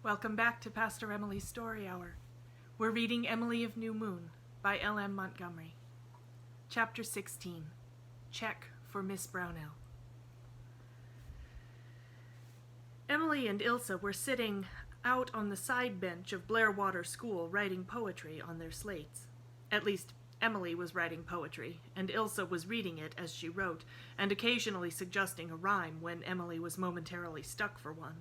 Welcome back to Pastor Emilie's Story Hour. We're reading Emilie of New Moon by L.M. Montgomery. Chapter 16. Check for Miss Brownell. Emilie and Ilse were sitting out on the side bench of Blairwater School writing poetry on their slates. At least, Emilie was writing poetry, and Ilse was reading it as she wrote, and occasionally suggesting a rhyme when Emilie was momentarily stuck for one.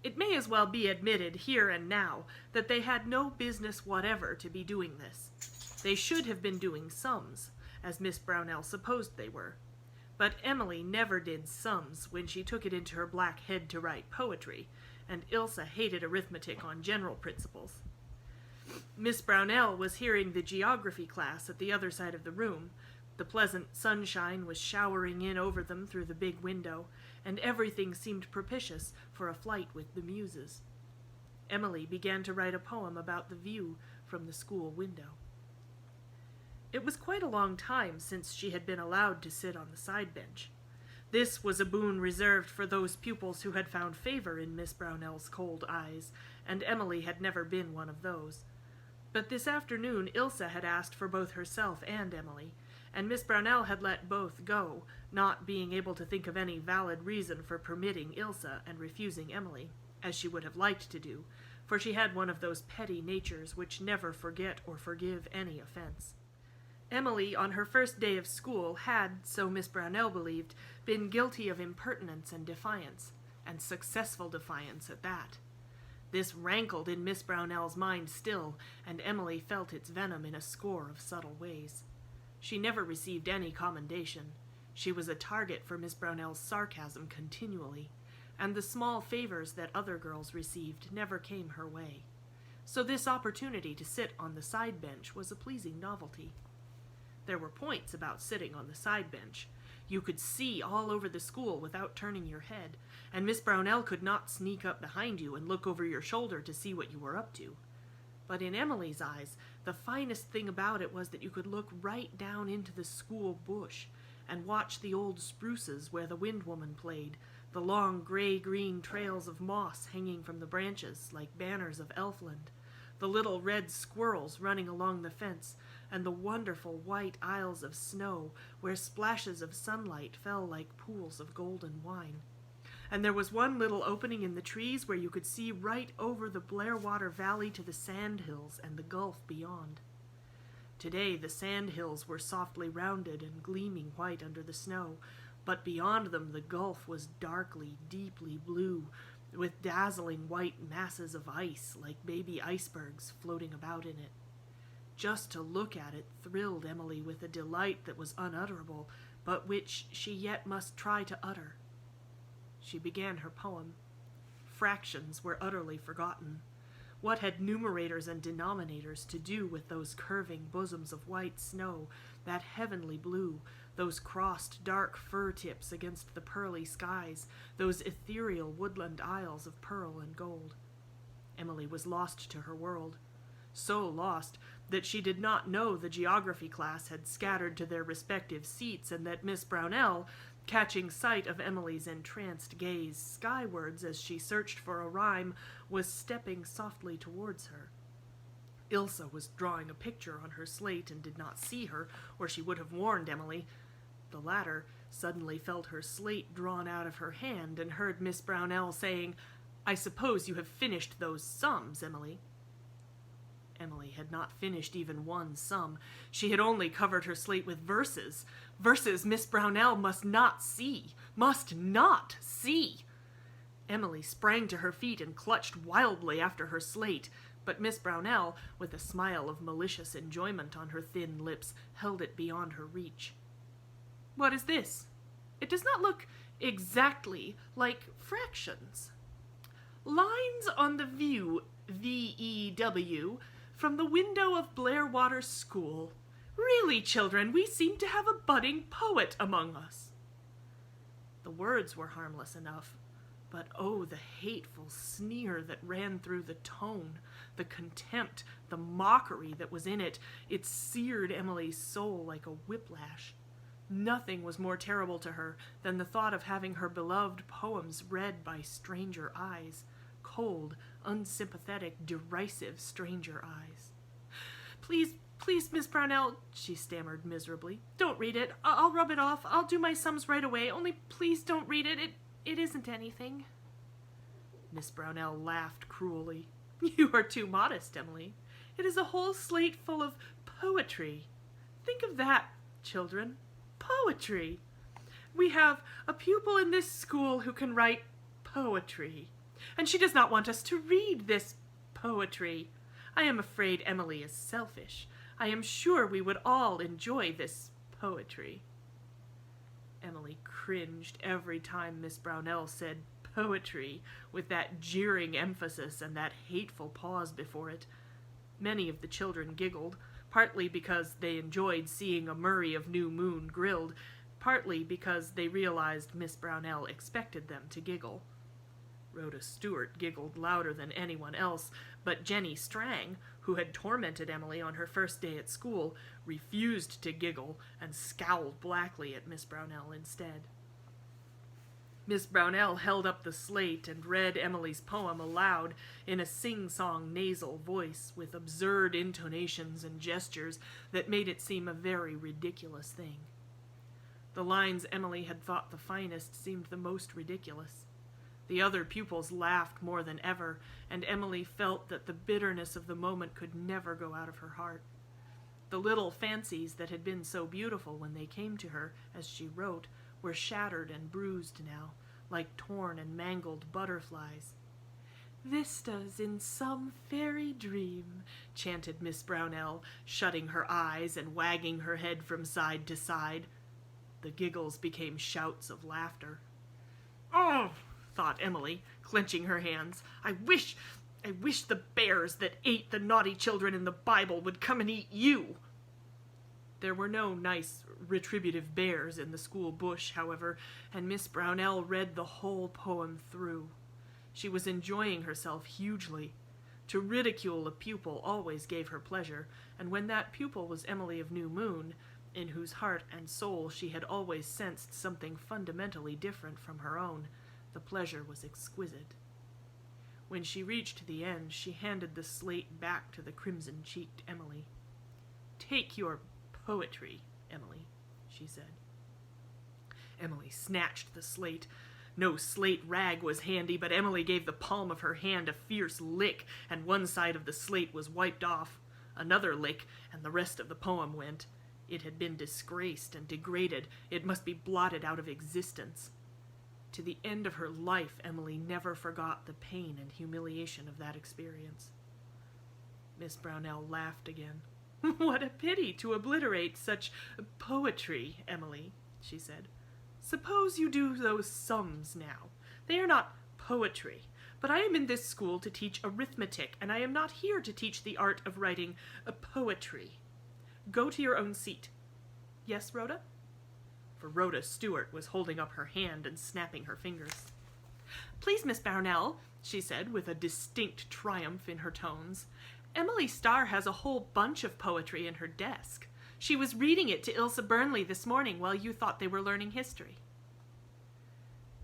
It may as well be admitted here and now that they had no business whatever to be doing this. They should have been doing sums, as Miss Brownell supposed they were. But Emilie never did sums when she took it into her black head to write poetry, and Ilse hated arithmetic on general principles. Miss Brownell was hearing the geography class at the other side of the room. The pleasant sunshine was showering in over them through the big window, and everything seemed propitious for a flight with the muses. Emilie began to write a poem about the view from the school window. It was quite a long time since she had been allowed to sit on the side bench. This was a boon reserved for those pupils who had found favor in Miss Brownell's cold eyes, and Emilie had never been one of those. But this afternoon Ilse had asked for both herself and Emilie, and Miss Brownell had let both go, not being able to think of any valid reason for permitting Ilse and refusing Emilie, as she would have liked to do, for she had one of those petty natures which never forget or forgive any offense. Emilie, on her first day of school, had, so Miss Brownell believed, been guilty of impertinence and defiance, and successful defiance at that. This rankled in Miss Brownell's mind still, and Emilie felt its venom in a score of subtle ways. She never received any commendation. She was a target for Miss Brownell's sarcasm continually, and the small favors that other girls received never came her way. So this opportunity to sit on the side bench was a pleasing novelty. There were points about sitting on the side bench. You could see all over the school without turning your head, and Miss Brownell could not sneak up behind you and look over your shoulder to see what you were up to. But in Emilie's eyes, the finest thing about it was that you could look right down into the school bush and watch the old spruces where the windwoman played, the long gray-green trails of moss hanging from the branches like banners of Elfland, the little red squirrels running along the fence, and the wonderful white aisles of snow where splashes of sunlight fell like pools of golden wine. And there was one little opening in the trees where you could see right over the Blairwater Valley to the sandhills and the gulf beyond. Today the sandhills were softly rounded and gleaming white under the snow, but beyond them the gulf was darkly, deeply blue, with dazzling white masses of ice like baby icebergs floating about in it. Just to look at it thrilled Emilie with a delight that was unutterable, but which she yet must try to utter. She began her poem. Fractions were utterly forgotten. What had numerators and denominators to do with those curving bosoms of white snow, that heavenly blue, those crossed dark fir tips against the pearly skies, those ethereal woodland aisles of pearl and gold? Emilie was lost to her world. So lost that she did not know the geography class had scattered to their respective seats, and that Miss Brownell, catching sight of Emilie's entranced gaze skywards as she searched for a rhyme, was stepping softly towards her. Ilse was drawing a picture on her slate and did not see her, or she would have warned Emilie. The latter suddenly felt her slate drawn out of her hand and heard Miss Brownell saying, "I suppose you have finished those sums, Emilie." Emilie had not finished even one sum. She had only covered her slate with verses. Verses Miss Brownell must not see. Must not see. Emilie sprang to her feet and clutched wildly after her slate, but Miss Brownell, with a smile of malicious enjoyment on her thin lips, held it beyond her reach. "What is this? It does not look exactly like fractions. Lines on the view, VEW, from the window of Blairwater School. Really, children, we seem to have a budding poet among us." The words were harmless enough, but oh, the hateful sneer that ran through the tone, the contempt, the mockery that was in it. It seared Emilie's soul like a whiplash. Nothing was more terrible to her than the thought of having her beloved poems read by stranger eyes, cold, unsympathetic, derisive stranger eyes. Please, Miss Brownell, she stammered miserably. Don't read it. I'll rub it off. I'll do my sums right away. Only please don't read it. It isn't anything. Miss Brownell laughed cruelly. You are too modest, Emilie. It is a whole slate full of poetry. Think of that, children. Poetry. We have a pupil in this school who can write poetry, and she does not want us to read this poetry. I am afraid Emilie is selfish. I am sure we would all enjoy this poetry. Emilie cringed every time Miss Brownell said poetry, with that jeering emphasis and that hateful pause before it. Many of the children giggled, partly because they enjoyed seeing a Murray of New Moon grilled, partly because they realized Miss Brownell expected them to giggle. Rhoda Stewart giggled louder than anyone else, but Jenny Strang, who had tormented Emilie on her first day at school, refused to giggle and scowled blackly at Miss Brownell instead. Miss Brownell held up the slate and read Emilie's poem aloud in a sing-song nasal voice with absurd intonations and gestures that made it seem a very ridiculous thing. The lines Emilie had thought the finest seemed the most ridiculous. The other pupils laughed more than ever, and Emilie felt that the bitterness of the moment could never go out of her heart. The little fancies that had been so beautiful when they came to her, as she wrote, were shattered and bruised now, like torn and mangled butterflies. "Vistas in some fairy dream," chanted Miss Brownell, shutting her eyes and wagging her head from side to side. The giggles became shouts of laughter. "Oh," thought Emilie, clenching her hands, I wish the bears that ate the naughty children in the Bible would come and eat you." There were no nice, retributive bears in the school bush, however, and Miss Brownell read the whole poem through. She was enjoying herself hugely. To ridicule a pupil always gave her pleasure, and when that pupil was Emilie of New Moon, in whose heart and soul she had always sensed something fundamentally different from her own, the pleasure was exquisite. When she reached the end, she handed the slate back to the crimson-cheeked Emilie. "Take your poetry, Emilie," she said. Emilie snatched the slate. No slate rag was handy, but Emilie gave the palm of her hand a fierce lick, and one side of the slate was wiped off. Another lick, and the rest of the poem went. It had been disgraced and degraded. It must be blotted out of existence. To the end of her life, Emilie never forgot the pain and humiliation of that experience. Miss Brownell laughed again. "What a pity to obliterate such poetry, Emilie," she said. "Suppose you do those sums now. They are not poetry, but I am in this school to teach arithmetic, and I am not here to teach the art of writing poetry. Go to your own seat. Yes, Rhoda?" For Rhoda Stewart was holding up her hand and snapping her fingers. "Please, Miss Brownell," she said with a distinct triumph in her tones, "Emilie Starr has a whole bunch of poetry in her desk. She was reading it to Ilsa Burnley this morning while you thought they were learning history."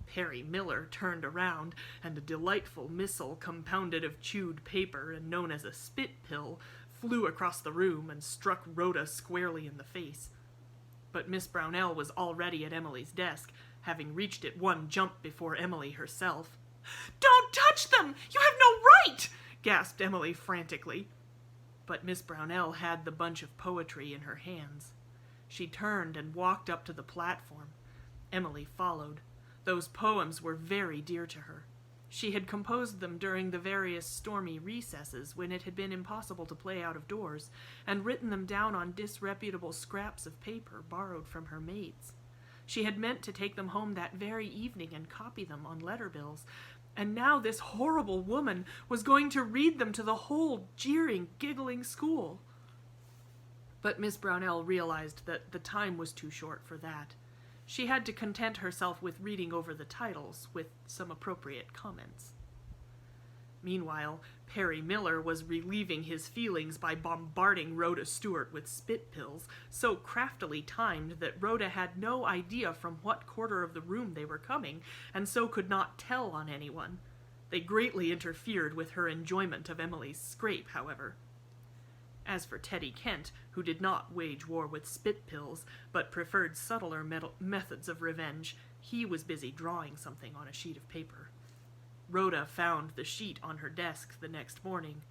Perry Miller turned around, and a delightful missile compounded of chewed paper and known as a spit pill flew across the room and struck Rhoda squarely in the face. But Miss Brownell was already at Emilie's desk, having reached it one jump before Emilie herself. "Don't touch them! You have no right!" gasped Emilie frantically. But Miss Brownell had the bunch of poetry in her hands. She turned and walked up to the platform. Emilie followed. Those poems were very dear to her. She had composed them during the various stormy recesses when it had been impossible to play out of doors, and written them down on disreputable scraps of paper borrowed from her mates. She had meant to take them home that very evening and copy them on letter bills, and now this horrible woman was going to read them to the whole jeering, giggling school. But Miss Brownell realized that the time was too short for that. She had to content herself with reading over the titles, with some appropriate comments. Meanwhile, Perry Miller was relieving his feelings by bombarding Rhoda Stewart with spit pills, so craftily timed that Rhoda had no idea from what quarter of the room they were coming, and so could not tell on anyone. They greatly interfered with her enjoyment of Emilie's scrape, however. As for Teddy Kent, who did not wage war with spit pills, but preferred subtler methods of revenge, he was busy drawing something on a sheet of paper. Rhoda found the sheet on her desk the next morning.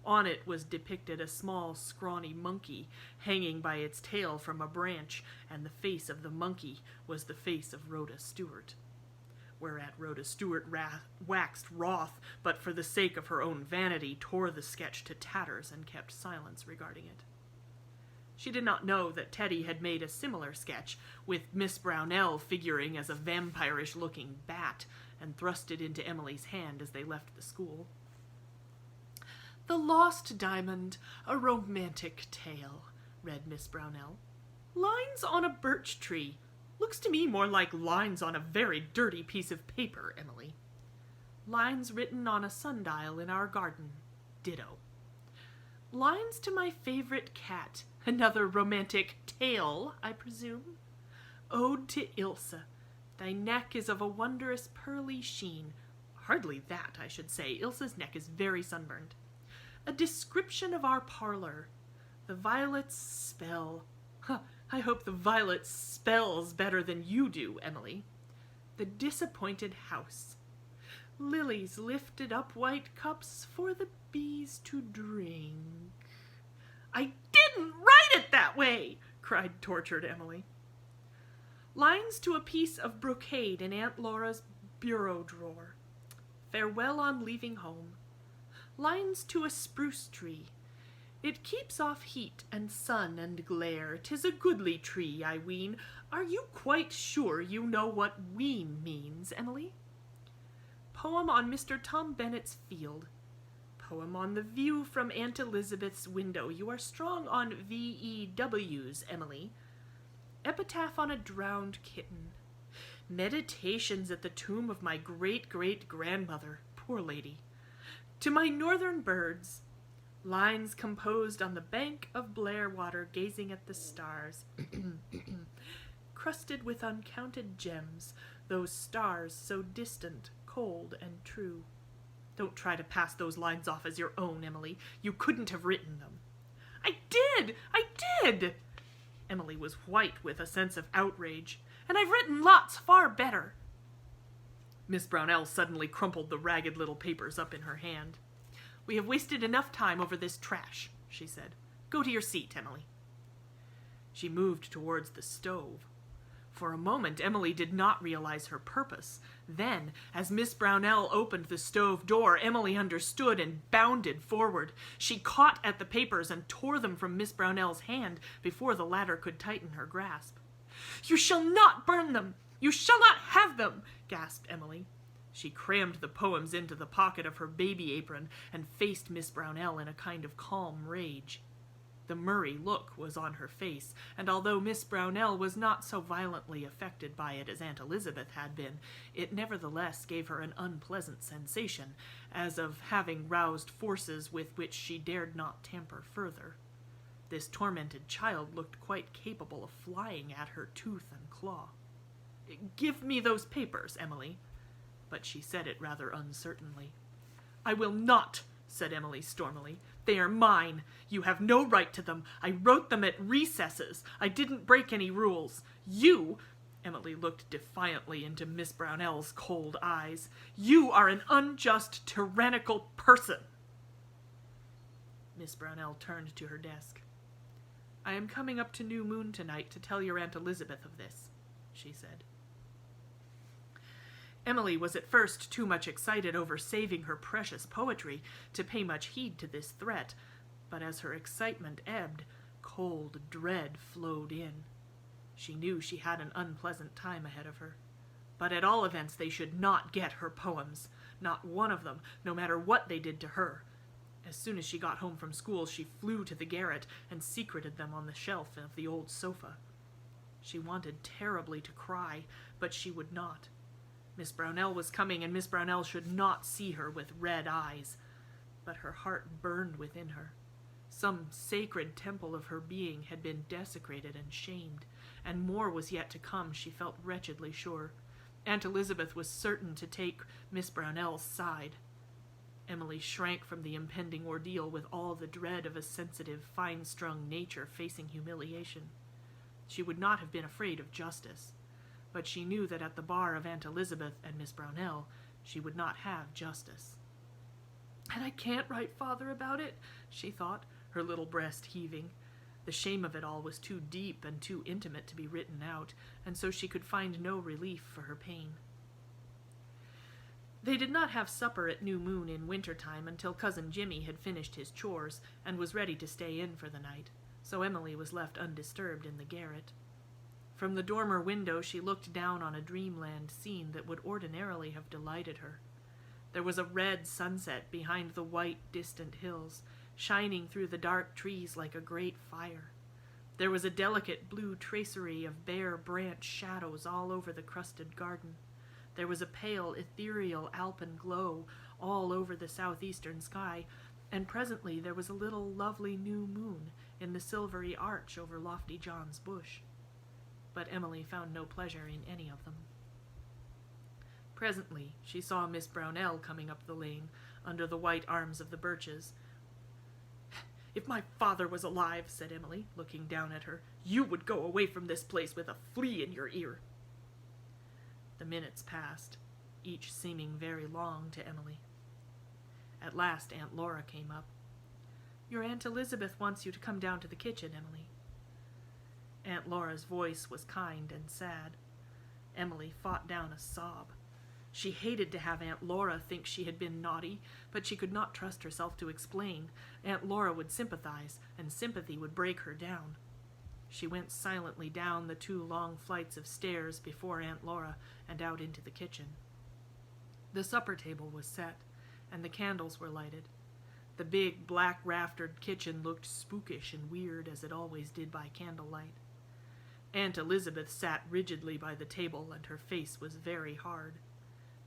On it was depicted a small, scrawny monkey hanging by its tail from a branch, and the face of the monkey was the face of Rhoda Stewart. Whereat Rhoda Stewart waxed wroth, but for the sake of her own vanity tore the sketch to tatters and kept silence regarding it. She did not know that Teddy had made a similar sketch, with Miss Brownell figuring as a vampirish-looking bat, and thrust it into Emilie's hand as they left the school. "The Lost Diamond, a Romantic Tale," read Miss Brownell. "Lines on a birch tree. Looks to me more like lines on a very dirty piece of paper, Emilie. Lines written on a sundial in our garden. Ditto. Lines to my favorite cat. Another romantic tale, I presume. Ode to Ilse. Thy neck is of a wondrous pearly sheen. Hardly that, I should say. Ilse's neck is very sunburned. A description of our parlor. The violets spell. I hope the violet spells better than you do, Emilie. The disappointed house. Lilies lifted up white cups for the bees to drink. I didn't write it that way, cried tortured Emilie. Lines to a piece of brocade in Aunt Laura's bureau drawer. Farewell on leaving home. Lines to a spruce tree. It keeps off heat and sun and glare. 'Tis a goodly tree, I ween. Are you quite sure you know what ween means, Emilie? Poem on Mr. Tom Bennett's field. Poem on the view from Aunt Elizabeth's window. You are strong on VEWs, Emilie. Epitaph on a drowned kitten. Meditations at the tomb of my great-great-grandmother. Poor lady. To my northern birds. Lines composed on the bank of Blair water, gazing at the stars. Crusted with uncounted gems, those stars so distant, cold, and true. Don't try to pass those lines off as your own, Emilie. You couldn't have written them. I did! Emilie was white with a sense of outrage. And I've written lots far better. Miss Brownell suddenly crumpled the ragged little papers up in her hand. We have wasted enough time over this trash, she said. Go to your seat, Emilie. She moved towards the stove. For a moment, Emilie did not realize her purpose. Then, as Miss Brownell opened the stove door, Emilie understood and bounded forward. She caught at the papers and tore them from Miss Brownell's hand before the latter could tighten her grasp. You shall not burn them! You shall not have them! Gasped Emilie. She crammed the poems into the pocket of her baby apron and faced Miss Brownell in a kind of calm rage. The Murray look was on her face, and although Miss Brownell was not so violently affected by it as Aunt Elizabeth had been, it nevertheless gave her an unpleasant sensation, as of having roused forces with which she dared not tamper further. This tormented child looked quite capable of flying at her tooth and claw. Give me those papers, Emilie. But she said it rather uncertainly. I will not, said Emilie stormily. They are mine. You have no right to them. I wrote them at recesses. I didn't break any rules. You, Emilie looked defiantly into Miss Brownell's cold eyes, you are an unjust, tyrannical person. Miss Brownell turned to her desk. I am coming up to New Moon tonight to tell your Aunt Elizabeth of this, she said. Emilie was at first too much excited over saving her precious poetry to pay much heed to this threat, but as her excitement ebbed, cold dread flowed in. She knew she had an unpleasant time ahead of her. But at all events they should not get her poems, not one of them, no matter what they did to her. As soon as she got home from school, she flew to the garret and secreted them on the shelf of the old sofa. She wanted terribly to cry, but she would not. Miss Brownell was coming, and Miss Brownell should not see her with red eyes. But her heart burned within her. Some sacred temple of her being had been desecrated and shamed, and more was yet to come, she felt wretchedly sure. Aunt Elizabeth was certain to take Miss Brownell's side. Emilie shrank from the impending ordeal with all the dread of a sensitive, fine-strung nature facing humiliation. She would not have been afraid of justice, but she knew that at the bar of Aunt Elizabeth and Miss Brownell she would not have justice. "And I can't write Father about it," she thought, her little breast heaving. The shame of it all was too deep and too intimate to be written out, and so she could find no relief for her pain. They did not have supper at New Moon in winter-time until Cousin Jimmy had finished his chores and was ready to stay in for the night, so Emilie was left undisturbed in the garret. From the dormer window she looked down on a dreamland scene that would ordinarily have delighted her. There was a red sunset behind the white, distant hills, shining through the dark trees like a great fire. There was a delicate blue tracery of bare branch shadows all over the crusted garden. There was a pale, ethereal alpine glow all over the southeastern sky, and presently there was a little lovely new moon in the silvery arch over Lofty John's bush. But Emilie found no pleasure in any of them. Presently she saw Miss Brownell coming up the lane, under the white arms of the birches. "If my father was alive," said Emilie, looking down at her, "you would go away from this place with a flea in your ear." The minutes passed, each seeming very long to Emilie. At last Aunt Laura came up. "Your Aunt Elizabeth wants you to come down to the kitchen, Emilie." Aunt Laura's voice was kind and sad. Emilie fought down a sob. She hated to have Aunt Laura think she had been naughty, but she could not trust herself to explain. Aunt Laura would sympathize, and sympathy would break her down. She went silently down the 2 long flights of stairs before Aunt Laura and out into the kitchen. The supper table was set, and the candles were lighted. The big, black-raftered kitchen looked spookish and weird as it always did by candlelight. Aunt Elizabeth sat rigidly by the table, and her face was very hard.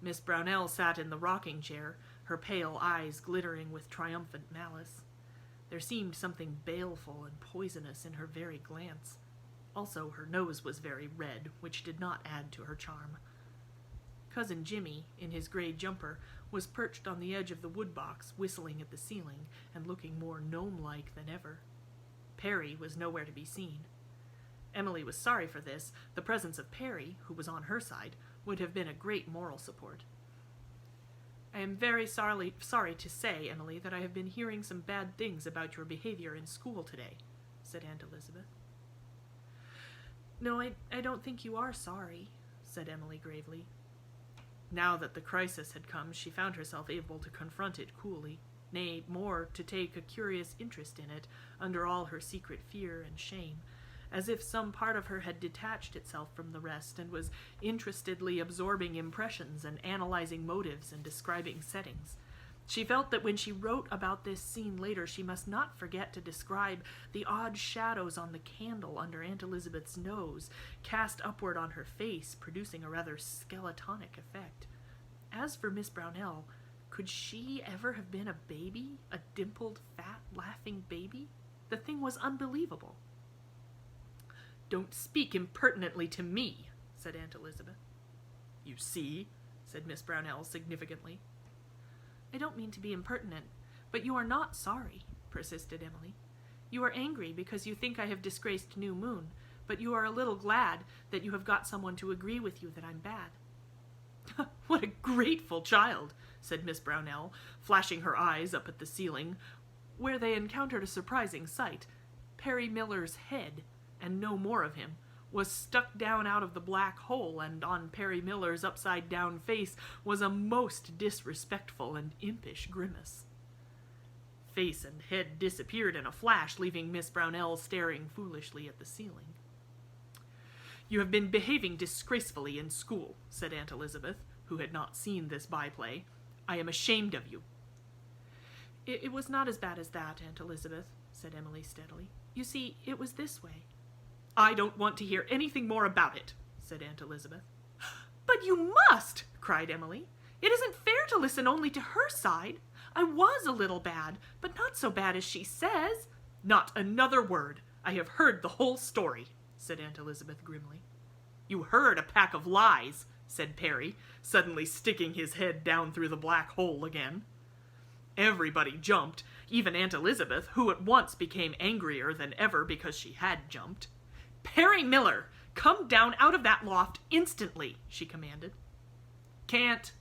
Miss Brownell sat in the rocking chair, her pale eyes glittering with triumphant malice. There seemed something baleful and poisonous in her very glance. Also, her nose was very red, which did not add to her charm. Cousin Jimmy, in his gray jumper, was perched on the edge of the woodbox, whistling at the ceiling and looking more gnome-like than ever. Perry was nowhere to be seen. Emilie was sorry for this. The presence of Perry, who was on her side, would have been a great moral support. "I am very sorry to say, Emilie, that I have been hearing some bad things about your behavior in school today," said Aunt Elizabeth. "No, I don't think you are sorry," said Emilie gravely. Now that the crisis had come, she found herself able to confront it coolly, nay, more, to take a curious interest in it, under all her secret fear and shame, as if some part of her had detached itself from the rest and was interestedly absorbing impressions and analyzing motives and describing settings. She felt that when she wrote about this scene later, she must not forget to describe the odd shadows on the candle under Aunt Elizabeth's nose, cast upward on her face, producing a rather skeletonic effect. As for Miss Brownell, could she ever have been a baby? A dimpled, fat, laughing baby? The thing was unbelievable. "Don't speak impertinently to me," said Aunt Elizabeth. "You see," said Miss Brownell significantly. "I don't mean to be impertinent, but you are not sorry," persisted Emilie. "You are angry because you think I have disgraced New Moon, but you are a little glad that you have got someone to agree with you that I'm bad." "What a grateful child," said Miss Brownell, flashing her eyes up at the ceiling, where they encountered a surprising sight. Perry Miller's head, and no more of him, was stuck down out of the black hole, and on Perry Miller's upside-down face was a most disrespectful and impish grimace. Face and head disappeared in a flash, leaving Miss Brownell staring foolishly at the ceiling. "You have been behaving disgracefully in school," said Aunt Elizabeth, who had not seen this byplay. "I am ashamed of you." It was not as bad as that, Aunt Elizabeth," said Emilie steadily. "You see, it was this way." "I don't want to hear anything more about it," said Aunt Elizabeth. "But you must!" cried Emilie. "It isn't fair to listen only to her side. I was a little bad, but not so bad as she says." "Not another word. I have heard the whole story," said Aunt Elizabeth grimly. "You heard a pack of lies," said Perry, suddenly sticking his head down through the black hole again. Everybody jumped, even Aunt Elizabeth, who at once became angrier than ever because she had jumped. "Perry Miller, come down out of that loft instantly," she commanded. "Can't,"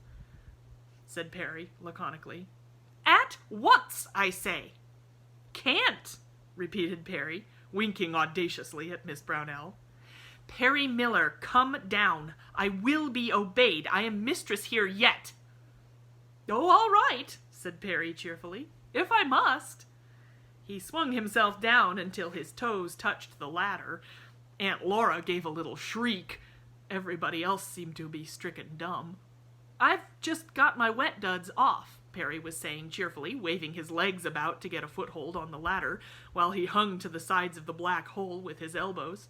said Perry laconically. "At once, I say." "Can't," repeated Perry, winking audaciously at Miss Brownell. "Perry Miller, come down. I will be obeyed. I am mistress here yet." "Oh, all right," said Perry cheerfully, "if I must." He swung himself down until his toes touched the ladder. Aunt Laura gave a little shriek. Everybody else seemed to be stricken dumb. "I've just got my wet duds off," Perry was saying cheerfully, waving his legs about to get a foothold on the ladder, while he hung to the sides of the black hole with his elbows.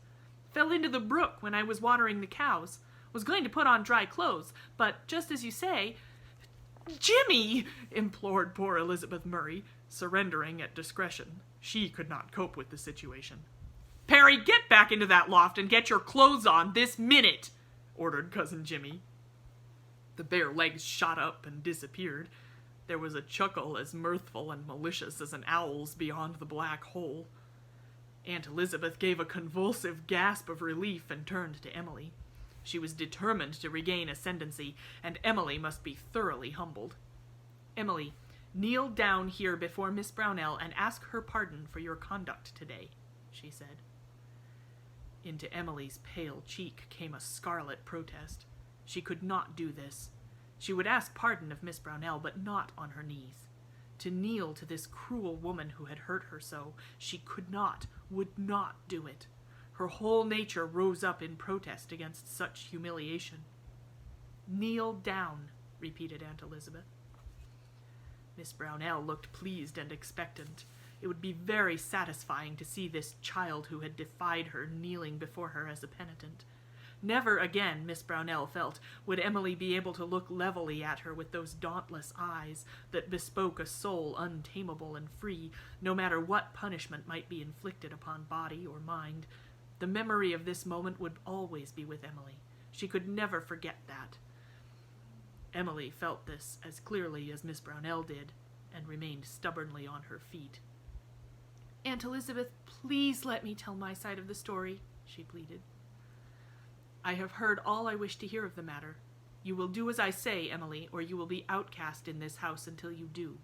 "Fell into the brook when I was watering the cows. Was going to put on dry clothes, but just as you say—" "Jimmy!" implored poor Elizabeth Murray, surrendering at discretion. She could not cope with the situation. "Perry, get back into that loft and get your clothes on this minute," ordered Cousin Jimmy. The bare legs shot up and disappeared. There was a chuckle as mirthful and malicious as an owl's beyond the black hole. Aunt Elizabeth gave a convulsive gasp of relief and turned to Emilie. She was determined to regain ascendancy, and Emilie must be thoroughly humbled. "Emilie, kneel down here before Miss Brownell and ask her pardon for your conduct today," she said. Into Emilie's pale cheek came a scarlet protest. She could not do this. She would ask pardon of Miss Brownell, but not on her knees. To kneel to this cruel woman who had hurt her so, she could not, would not do it. Her whole nature rose up in protest against such humiliation. "Kneel down," repeated Aunt Elizabeth. Miss Brownell looked pleased and expectant. It would be very satisfying to see this child who had defied her kneeling before her as a penitent. Never again, Miss Brownell felt, would Emilie be able to look levelly at her with those dauntless eyes that bespoke a soul untamable and free, no matter what punishment might be inflicted upon body or mind. The memory of this moment would always be with Emilie. She could never forget that. Emilie felt this as clearly as Miss Brownell did, and remained stubbornly on her feet. "Aunt Elizabeth, please let me tell my side of the story," she pleaded. "I have heard all I wish to hear of the matter. You will do as I say, Emilie, or you will be outcast in this house until you do.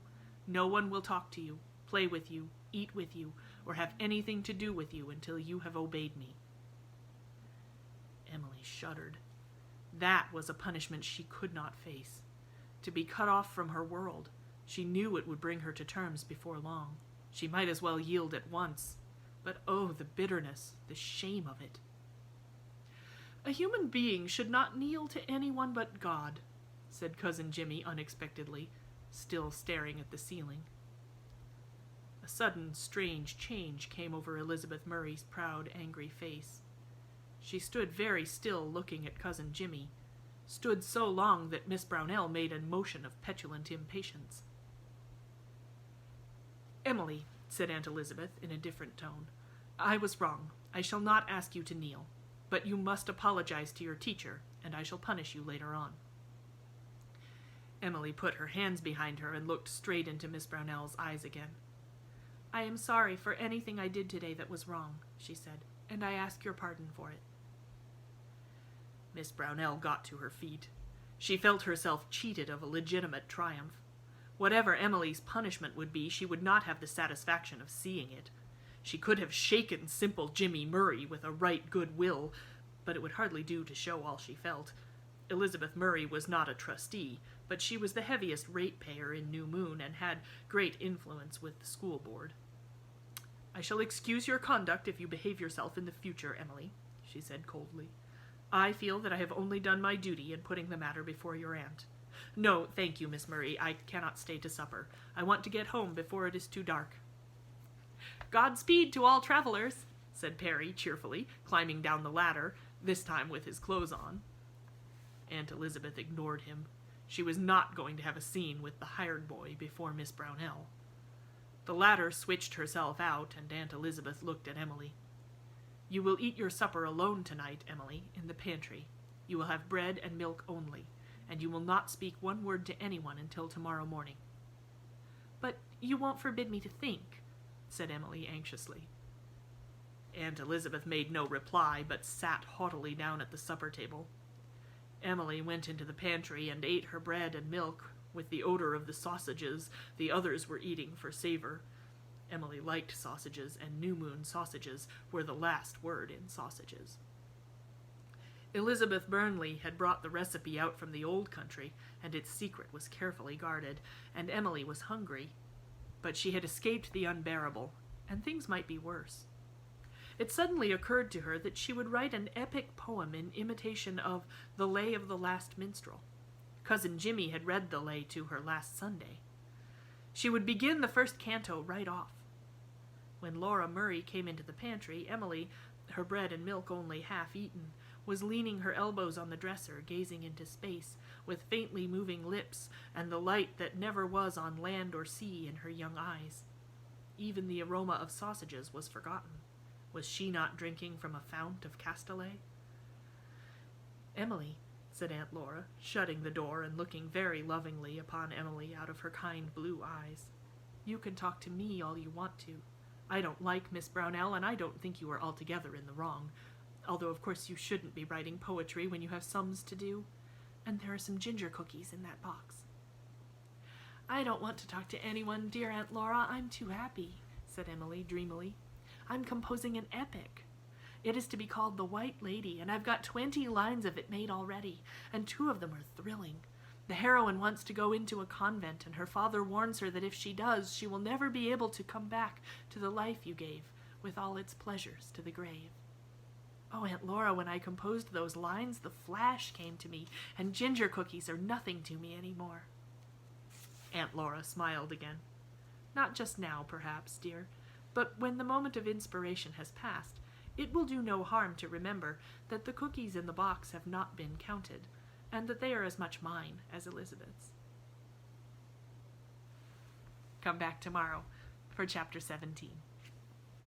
No one will talk to you, play with you, eat with you, or have anything to do with you until you have obeyed me." Emilie shuddered. That was a punishment she could not face. To be cut off from her world. She knew it would bring her to terms before long. She might as well yield at once. But oh, the bitterness, the shame of it. "A human being should not kneel to anyone but God," said Cousin Jimmy unexpectedly, still staring at the ceiling. A sudden, strange change came over Elizabeth Murray's proud, angry face. She stood very still looking at Cousin Jimmy, stood so long that Miss Brownell made a motion of petulant impatience. "Emilie," said Aunt Elizabeth in a different tone, "I was wrong. I shall not ask you to kneel. But you must apologize to your teacher, and I shall punish you later on." Emilie put her hands behind her and looked straight into Miss Brownell's eyes again. "I am sorry for anything I did today that was wrong," she said, "and I ask your pardon for it." Miss Brownell got to her feet. She felt herself cheated of a legitimate triumph. Whatever Emilie's punishment would be, she would not have the satisfaction of seeing it. She could have shaken simple Jimmy Murray with a right good will, but it would hardly do to show all she felt. Elizabeth Murray was not a trustee, but she was the heaviest ratepayer in New Moon and had great influence with the school board. "I shall excuse your conduct if you behave yourself in the future, Emilie," she said coldly. "I feel that I have only done my duty in putting the matter before your aunt. No, thank you, Miss Murray, I cannot stay to supper. I want to get home before it is too dark." "Godspeed to all travelers," said Perry cheerfully, climbing down the ladder, this time with his clothes on. Aunt Elizabeth ignored him. She was not going to have a scene with the hired boy before Miss Brownell. The latter switched herself out, and Aunt Elizabeth looked at Emilie. "You will eat your supper alone tonight, Emilie, in the pantry. You will have bread and milk only, and you will not speak one word to anyone until tomorrow morning." You won't forbid me to think, said Emilie anxiously. Aunt Elizabeth made no reply, but sat haughtily down at the supper table. Emilie went into the pantry and ate her bread and milk, with the odor of the sausages the others were eating for savor. Emilie liked sausages, and New Moon sausages were the last word in sausages. Elizabeth Burnley had brought the recipe out from the old country, and its secret was carefully guarded, and Emilie was hungry. But she had escaped the unbearable, and things might be worse. It suddenly occurred to her that she would write an epic poem in imitation of The Lay of the Last Minstrel. Cousin Jimmy had read the lay to her last Sunday. She would begin the first canto right off. When Laura Murray came into the pantry, Emilie, her bread and milk only half eaten, was leaning her elbows on the dresser, gazing into space, with faintly moving lips and the light that never was on land or sea in her young eyes. Even the aroma of sausages was forgotten. Was she not drinking from a fount of Castalet? Emilie, said Aunt Laura, shutting the door and looking very lovingly upon Emilie out of her kind blue eyes. You can talk to me all you want to. I don't like Miss Brownell, and I don't think you are altogether in the wrong, although of course you shouldn't be writing poetry when you have sums to do. And there are some ginger cookies in that box. I don't want to talk to anyone, dear Aunt Laura. I'm too happy, said Emilie dreamily. I'm composing an epic. It is to be called The White Lady, and I've got 20 lines of it made already, and 2 of them are thrilling. The heroine wants to go into a convent, and her father warns her that if she does, she will never be able to come back to the life you gave, with all its pleasures to the grave. Oh, Aunt Laura, when I composed those lines, the flash came to me, and ginger cookies are nothing to me any more. Aunt Laura smiled again. Not just now, perhaps, dear, but when the moment of inspiration has passed, it will do no harm to remember that the cookies in the box have not been counted, and that they are as much mine as Elizabeth's. Come back tomorrow for Chapter 17.